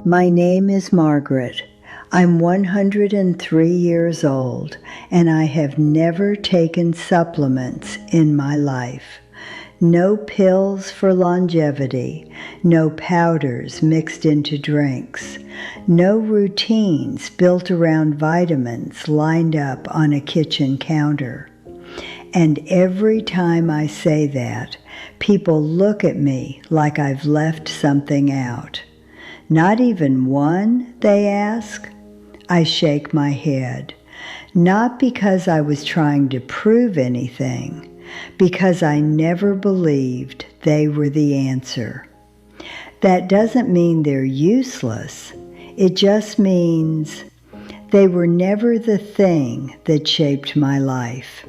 My name is Margaret. I'm 103 years old, and I have never taken supplements in my life. No pills for longevity, no powders mixed into drinks, no routines built around vitamins lined up on a kitchen counter. And every time I say that, people look at me like I've left something out. Not even one, they ask? I shake my head. Not because I was trying to prove anything, because I never believed they were the answer. That doesn't mean they're useless. It just means they were never the thing that shaped my life.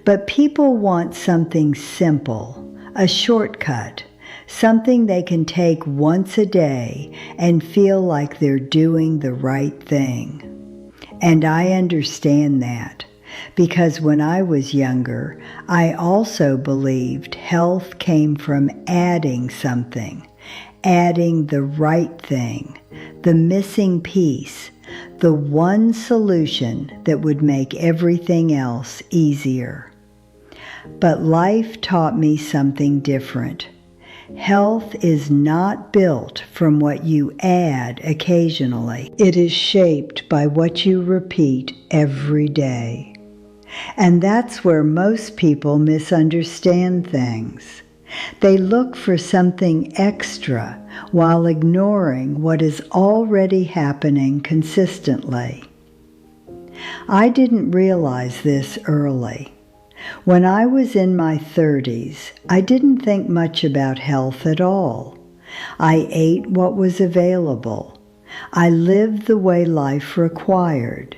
But people want something simple, a shortcut, something they can take once a day and feel like they're doing the right thing. And I understand that, because when I was younger, I also believed health came from adding something, adding the right thing, the missing piece, the one solution that would make everything else easier. But life taught me something different. Health is not built from what you add occasionally. It is shaped by what you repeat every day. And that's where most people misunderstand things. They look for something extra while ignoring what is already happening consistently. I didn't realize this early. When I was in my 30s, I didn't think much about health at all. I ate what was available. I lived the way life required.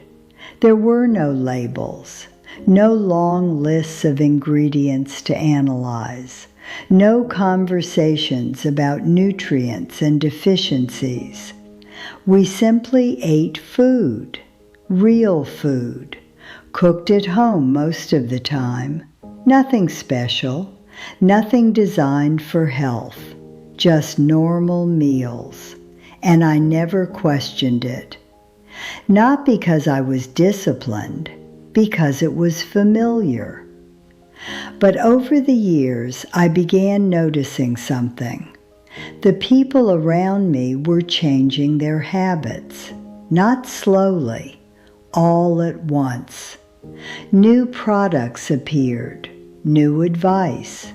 There were no labels, no long lists of ingredients to analyze, no conversations about nutrients and deficiencies. We simply ate food, real food. Cooked at home most of the time. Nothing special, nothing designed for health, just normal meals. And I never questioned it. Not because I was disciplined, because it was familiar. But over the years, I began noticing something. The people around me were changing their habits, not slowly, all at once. New products appeared, new advice,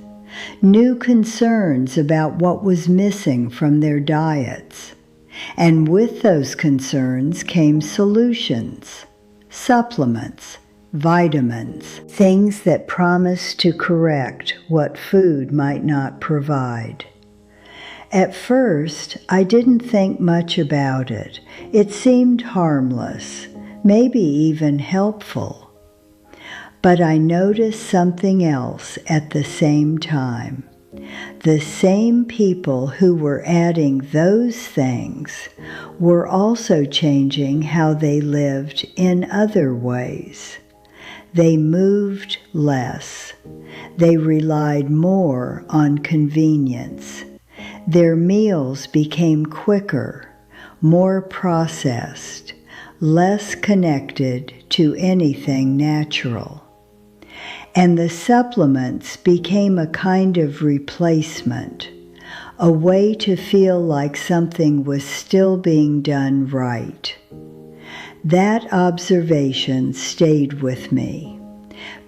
new concerns about what was missing from their diets. And with those concerns came solutions, supplements, vitamins, things that promised to correct what food might not provide. At first, I didn't think much about it. It seemed harmless, maybe even helpful. But I noticed something else at the same time. The same people who were adding those things were also changing how they lived in other ways. They moved less. They relied more on convenience. Their meals became quicker, more processed, less connected to anything natural. And the supplements became a kind of replacement, a way to feel like something was still being done right. That observation stayed with me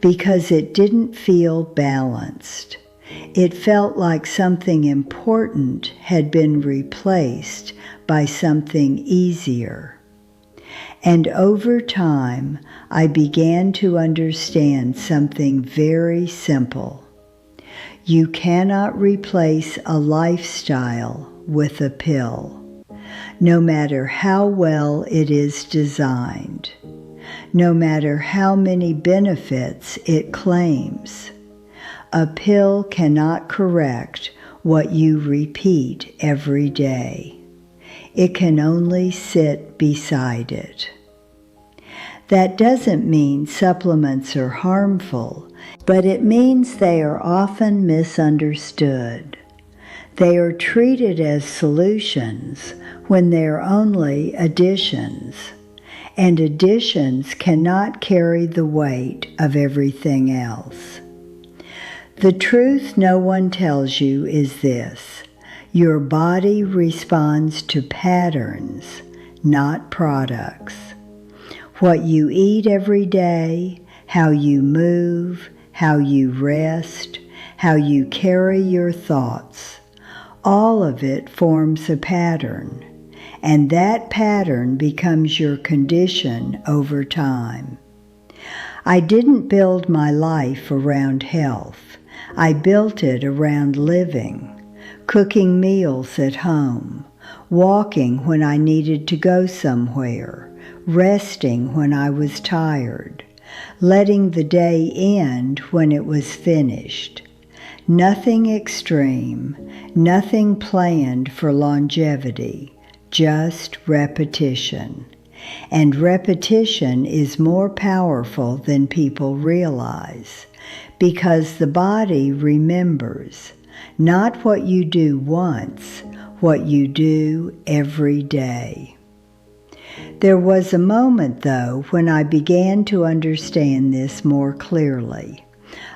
because it didn't feel balanced. It felt like something important had been replaced by something easier. And over time, I began to understand something very simple. You cannot replace a lifestyle with a pill, no matter how well it is designed, no matter how many benefits it claims. A pill cannot correct what you repeat every day. It can only sit beside it. That doesn't mean supplements are harmful, but it means they are often misunderstood. They are treated as solutions when they're only additions, and additions cannot carry the weight of everything else. The truth no one tells you is this: your body responds to patterns, not products. What you eat every day, how you move, how you rest, how you carry your thoughts, all of it forms a pattern, and that pattern becomes your condition over time. I didn't build my life around health. I built it around living, cooking meals at home, walking when I needed to go somewhere, resting when I was tired, letting the day end when it was finished. Nothing extreme, nothing planned for longevity, just repetition. And repetition is more powerful than people realize, because the body remembers, not what you do once, what you do every day. There was a moment, though, when I began to understand this more clearly,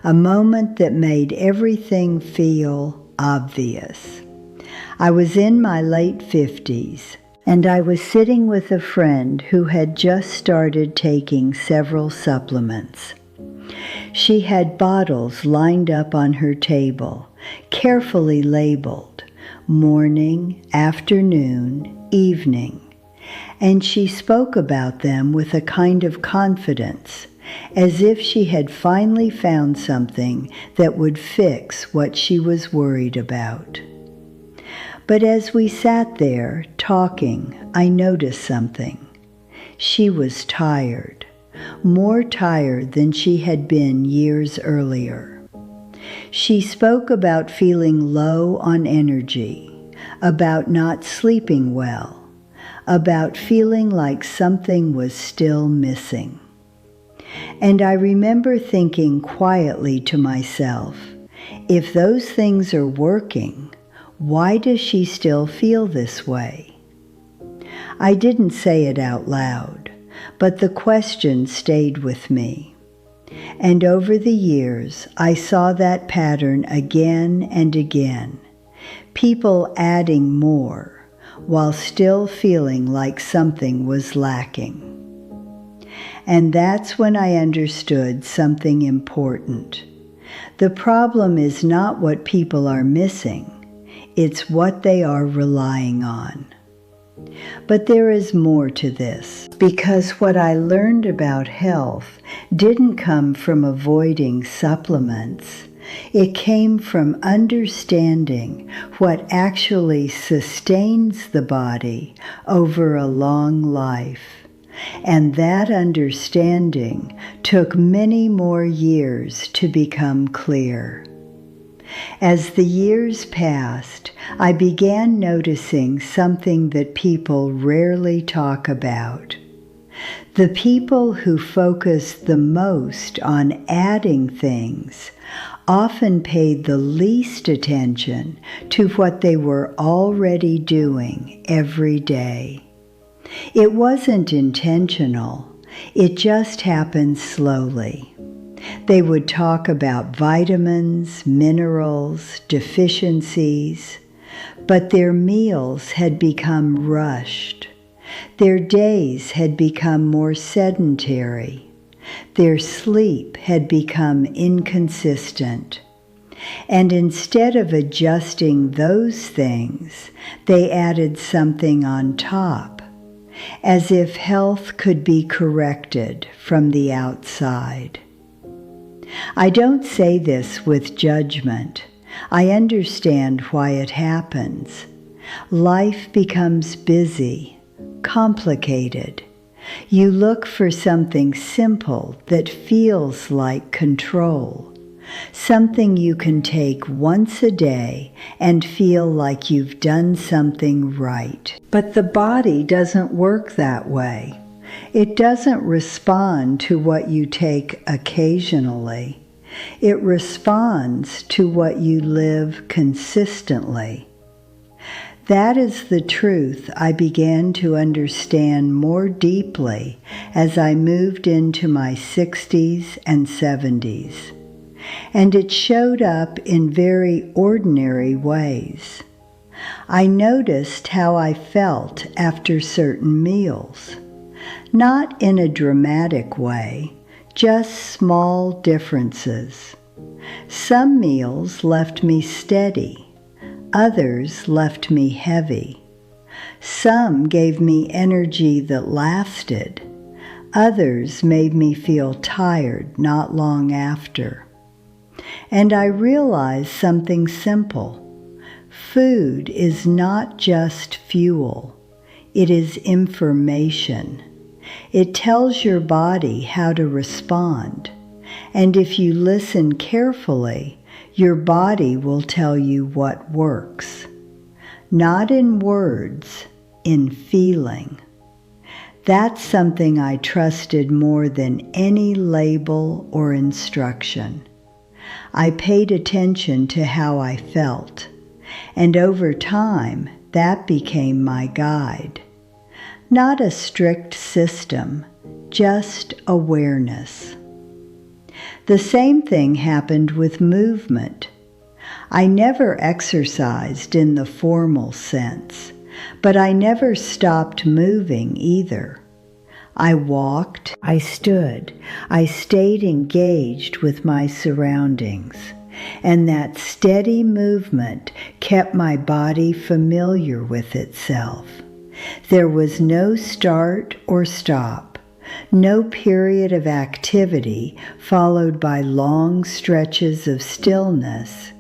a moment that made everything feel obvious. I was in my late 50s, and I was sitting with a friend who had just started taking several supplements. She had bottles lined up on her table, carefully labeled, morning, afternoon, evening, and she spoke about them with a kind of confidence, as if she had finally found something that would fix what she was worried about. But as we sat there talking, I noticed something. She was tired, more tired than she had been years earlier. She spoke about feeling low on energy, about not sleeping well, about feeling like something was still missing. And I remember thinking quietly to myself, if those things are working, why does she still feel this way? I didn't say it out loud, but the question stayed with me. And over the years, I saw that pattern again and again, people adding more while still feeling like something was lacking. And that's when I understood something important. The problem is not what people are missing, it's what they are relying on. But there is more to this, because what I learned about health didn't come from avoiding supplements. It came from understanding what actually sustains the body over a long life. And that understanding took many more years to become clear. As the years passed, I began noticing something that people rarely talk about. The people who focus the most on adding things often paid the least attention to what they were already doing every day. It wasn't intentional, it just happened slowly. They would talk about vitamins, minerals, deficiencies, but their meals had become rushed. Their days had become more sedentary. Their sleep had become inconsistent. And instead of adjusting those things, they added something on top, as if health could be corrected from the outside. I don't say this with judgment. I understand why it happens. Life becomes busy, complicated. You look for something simple that feels like control, something you can take once a day and feel like you've done something right. But the body doesn't work that way. It doesn't respond to what you take occasionally. It responds to what you live consistently. That is the truth I began to understand more deeply as I moved into my 60s and 70s. And it showed up in very ordinary ways. I noticed how I felt after certain meals. Not in a dramatic way, just small differences. Some meals left me steady. Others left me heavy. Some gave me energy that lasted. Others made me feel tired not long after. And I realized something simple. Food is not just fuel. It is information. It tells your body how to respond. And if you listen carefully, your body will tell you what works. Not in words, in feeling. That's something I trusted more than any label or instruction. I paid attention to how I felt, and over time, that became my guide. Not a strict system, just awareness. The same thing happened with movement. I never exercised in the formal sense, but I never stopped moving either. I walked, I stood, I stayed engaged with my surroundings, and that steady movement kept my body familiar with itself. There was no start or stop, no period of activity followed by long stretches of stillness,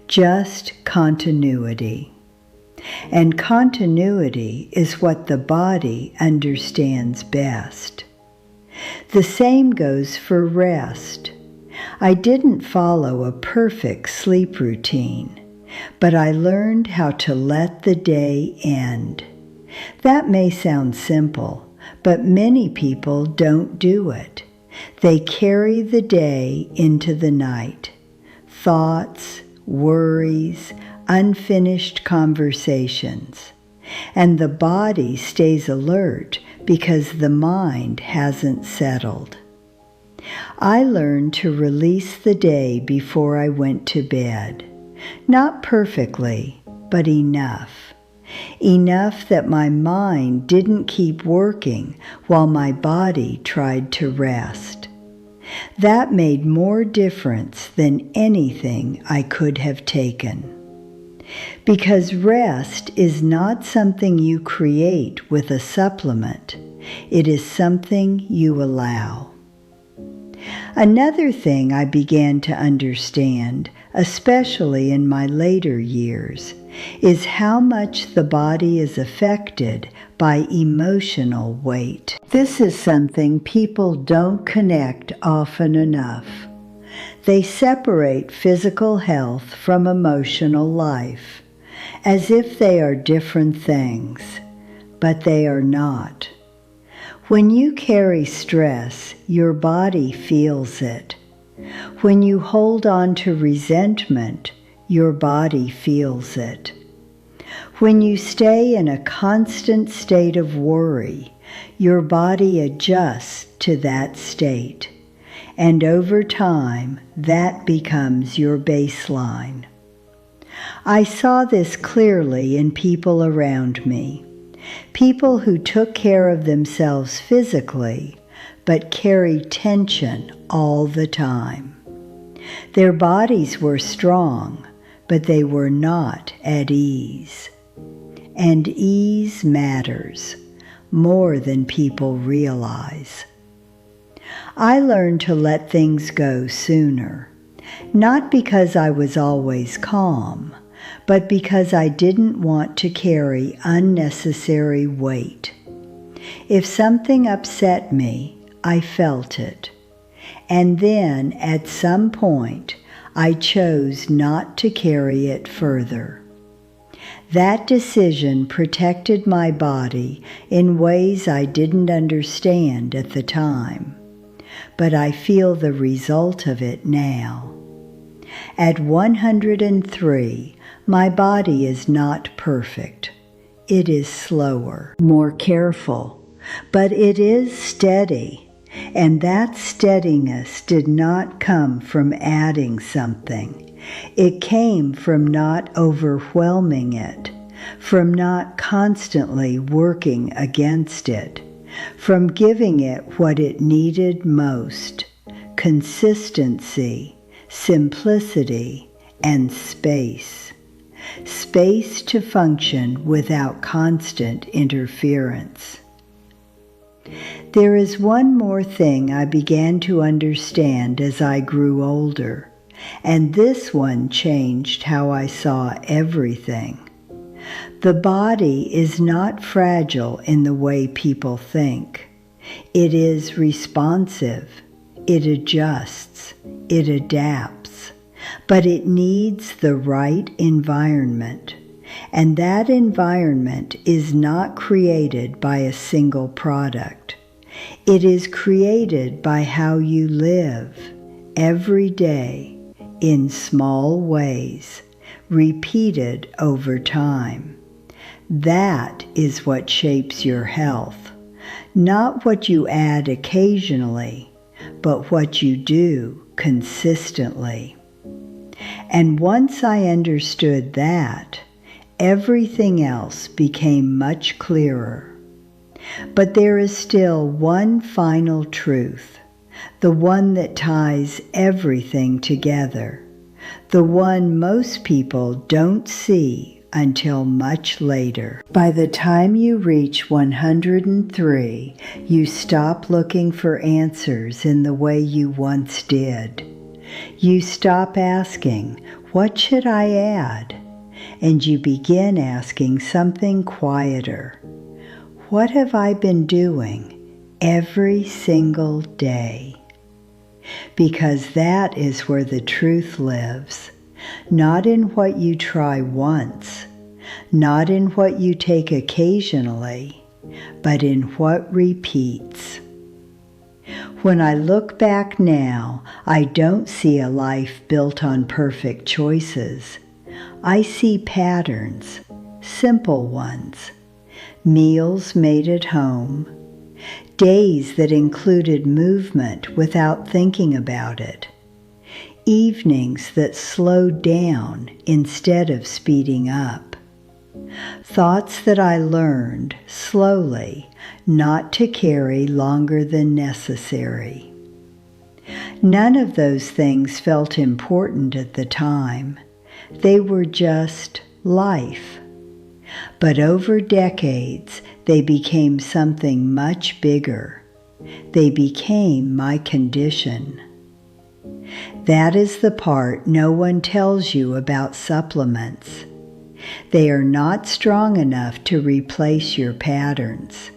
just continuity. And continuity is what the body understands best. The same goes for rest. I didn't follow a perfect sleep routine, but I learned how to let the day end. That may sound simple, but many people don't do it. They carry the day into the night. Thoughts, worries, unfinished conversations. And the body stays alert because the mind hasn't settled. I learned to release the day before I went to bed. Not perfectly, but enough. Enough that my mind didn't keep working while my body tried to rest. That made more difference than anything I could have taken. Because rest is not something you create with a supplement. It is something you allow. Another thing I began to understand, especially in my later years, is how much the body is affected by emotional weight. This is something people don't connect often enough. They separate physical health from emotional life, as if they are different things, but they are not. When you carry stress, your body feels it. When you hold on to resentment, your body feels it. When you stay in a constant state of worry, your body adjusts to that state. And over time, that becomes your baseline. I saw this clearly in people around me. People who took care of themselves physically, but carried tension all the time. Their bodies were strong, but they were not at ease. And ease matters more than people realize. I learned to let things go sooner, not because I was always calm, but because I didn't want to carry unnecessary weight. If something upset me, I felt it. And then, at some point, I chose not to carry it further. That decision protected my body in ways I didn't understand at the time, but I feel the result of it now. At 103, My body is not perfect. It is slower, more careful, but it is steady. And that steadiness did not come from adding something. It came from not overwhelming it, from not constantly working against it, from giving it what it needed most: consistency, simplicity, and space. Space to function without constant interference. There is one more thing I began to understand as I grew older, and this one changed how I saw everything. The body is not fragile in the way people think. It is responsive. It adjusts. It adapts. But it needs the right environment. And that environment is not created by a single product. It is created by how you live every day in small ways, repeated over time. That is what shapes your health, not what you add occasionally, but what you do consistently. And once I understood that, everything else became much clearer. But there is still one final truth, the one that ties everything together, the one most people don't see until much later. By the time you reach 103, you stop looking for answers in the way you once did. You stop asking, "What should I add?" And you begin asking something quieter. What have I been doing every single day? Because that is where the truth lives, not in what you try once, not in what you take occasionally, but in what repeats. When I look back now, I don't see a life built on perfect choices. I see patterns, simple ones, meals made at home, days that included movement without thinking about it, evenings that slowed down instead of speeding up, thoughts that I learned slowly not to carry longer than necessary. None of those things felt important at the time. They were just life. But over decades, they became something much bigger. They became my condition. That is the part no one tells you about supplements. They are not strong enough to replace your patterns.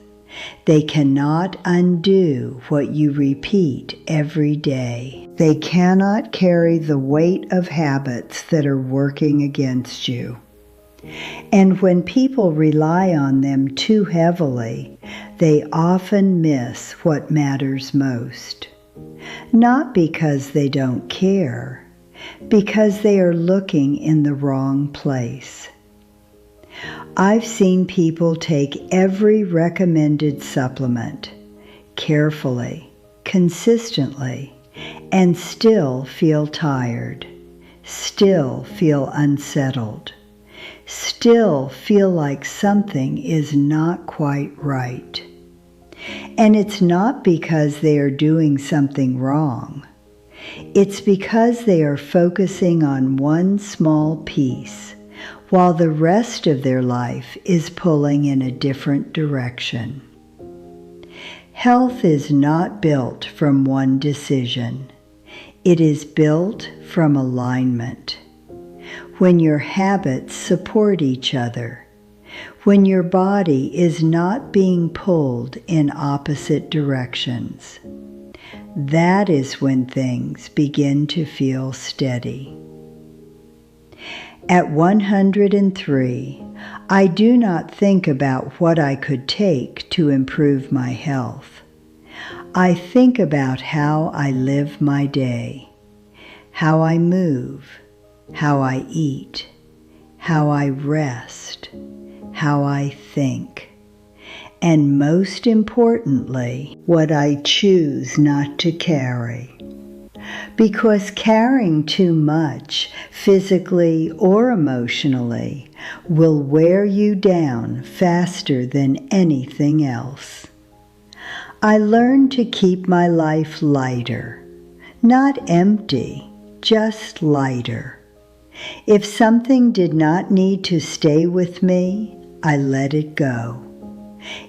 They cannot undo what you repeat every day. They cannot carry the weight of habits that are working against you. And when people rely on them too heavily, they often miss what matters most. Not because they don't care, because they are looking in the wrong place. I've seen people take every recommended supplement carefully, consistently, and still feel tired, still feel unsettled, still feel like something is not quite right. And it's not because they are doing something wrong. It's because they are focusing on one small piece, while the rest of their life is pulling in a different direction. Health is not built from one decision. It is built from alignment. When your habits support each other, when your body is not being pulled in opposite directions, that is when things begin to feel steady. At 103, I do not think about what I could take to improve my health. I think about how I live my day, how I move, how I eat, how I rest, how I think, and most importantly, what I choose not to carry. Because carrying too much, physically or emotionally, will wear you down faster than anything else. I learned to keep my life lighter, not empty, just lighter. If something did not need to stay with me, I let it go.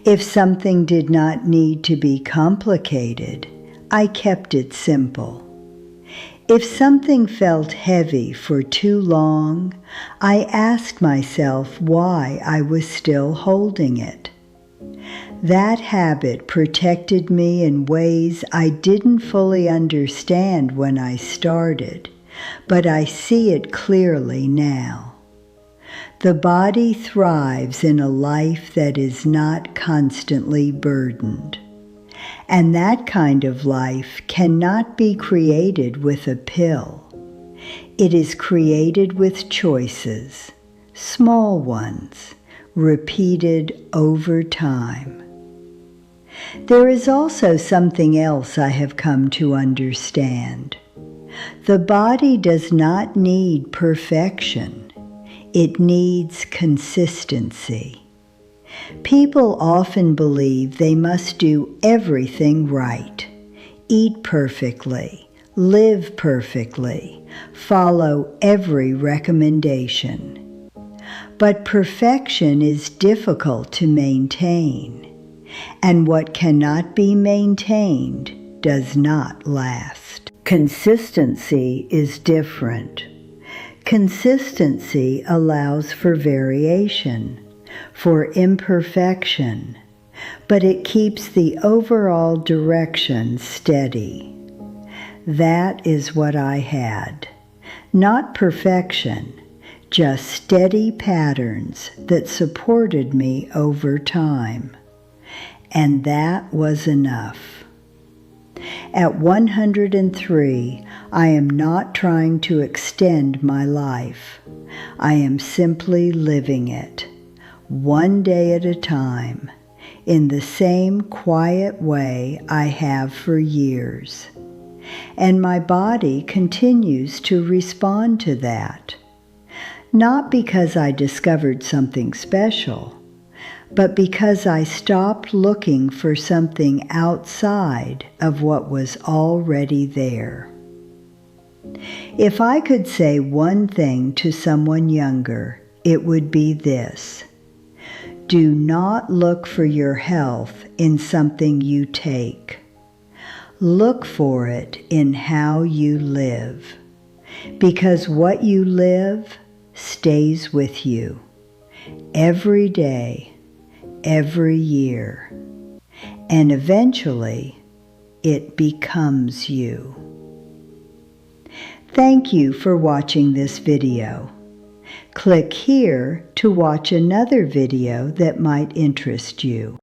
If something did not need to be complicated, I kept it simple. If something felt heavy for too long, I asked myself why I was still holding it. That habit protected me in ways I didn't fully understand when I started, but I see it clearly now. The body thrives in a life that is not constantly burdened. And that kind of life cannot be created with a pill. It is created with choices, small ones, repeated over time. There is also something else I have come to understand. The body does not need perfection. It needs consistency. People often believe they must do everything right, eat perfectly, live perfectly, follow every recommendation. But perfection is difficult to maintain, and what cannot be maintained does not last. Consistency is different. Consistency allows for variation, for imperfection, but it keeps the overall direction steady. That is what I had. Not perfection, just steady patterns that supported me over time. And that was enough. At 103, I am not trying to extend my life. I am simply living it, one day at a time, in the same quiet way I have for years. And my body continues to respond to that. Not because I discovered something special, but because I stopped looking for something outside of what was already there. If I could say one thing to someone younger, it would be this: do not look for your health in something you take. Look for it in how you live, because what you live stays with you every day, every year, and eventually it becomes you. Thank you for watching this video. Click here to watch another video that might interest you.